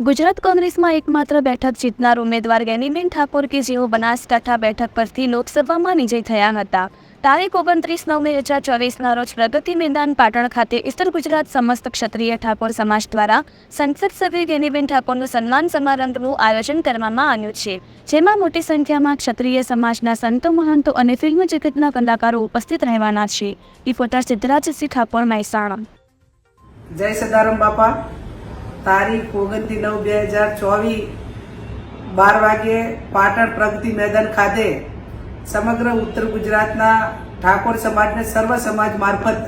ગુજરાત કોંગ્રેસમાં એકમાત્ર બેઠક જીતનાર ઉમેદવાર ગેનીબેન ઠાકોર કે જેઓ બનાસકાંઠા બેઠક પરથી લોકસભામાં વિજય થયા હતા. તારીખ 29/9/2024ના રોજ પ્રગતિ મેદાન પાટણ ખાતે ઉત્તર ગુજરાત સમસ્ત ક્ષત્રિય ઠાકોર સમાજ દ્વારા સંસદ સભ્ય ગેનીબેન ઠાકોરનું સન્માન સમારંભનું આયોજન કરવામાં આવ્યું છે, જેમાં મોટી સંખ્યામાં ક્ષત્રિય સમાજના સંતો મહંતો અને ફિલ્મ જગતના કલાકારો ઉપસ્થિત રહેવાના છે. રિપોર્ટર સિદ્ધરાજસિંહ ઠાકોર, મહેસાણા. જય સદારામ બાપા. તારીખ 29/9/2024 12 વાગે પાટણ પ્રગતિ મેદાન ખાતે સમગ્ર ઉત્તર ગુજરાતના ઠાકોર સમાજને સર્વ સમાજ મારફત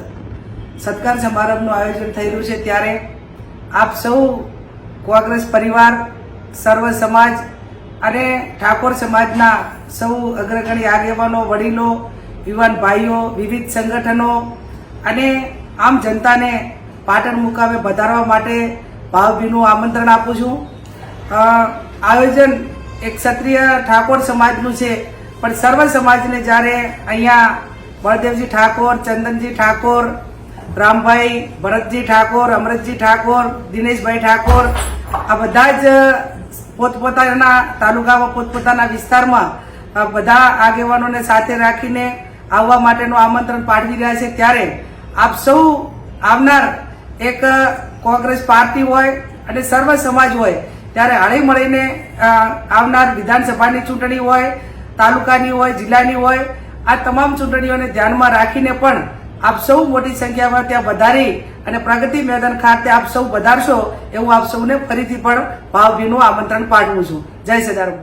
સત્કાર સમારંભનું આયોજન થઈ રહ્યું છે. ત્યારે આપ સૌ કોંગ્રેસ પરિવાર, સર્વ સમાજ અને ઠાકોર સમાજના સૌ અગ્રગણી આગેવાનો, વડીલો, યુવાન ભાઈઓ, વિવિધ સંગઠનો અને આમ જનતાને પાટણ મુકામે વધારવા માટે ભાવભીનું આમંત્રણ આપું છું. આયોજન એક ક્ષત્રિય ઠાકોર સમાજનું છે, પણ સર્વ સમાજને જ્યારે અહીંયા બળદેવજી ઠાકોર, ચંદનજી ઠાકોર, રામભાઈ, ભરતજી ઠાકોર, અમરતજી ઠાકોર, દિનેશભાઈ ઠાકોર આ બધા જ પોતપોતાના તાલુકામાં, પોતપોતાના વિસ્તારમાં બધા આગેવાનોને સાથે રાખીને આવવા માટેનું આમંત્રણ પાઠવી રહ્યા છે. ત્યારે આપ સૌ આવનાર એક કોંગ્રેસ પાર્ટી હોય અને સર્વ સમાજ હોય ત્યારે હળી મળીને આવનાર વિધાનસભાની ચૂંટણી હોય, તાલુકાની હોય, જિલ્લાની હોય, આ તમામ ચૂંટણીઓને ધ્યાનમાં રાખીને પણ આપ સૌ મોટી સંખ્યામાં ત્યાં વધારી અને પ્રગતિ મેદાન ખાતે આપ સૌ વધારશો એવું આપ સૌને ફરીથી પણ ભાવભીનું આમંત્રણ પાઠવું છું. જય સદારામ.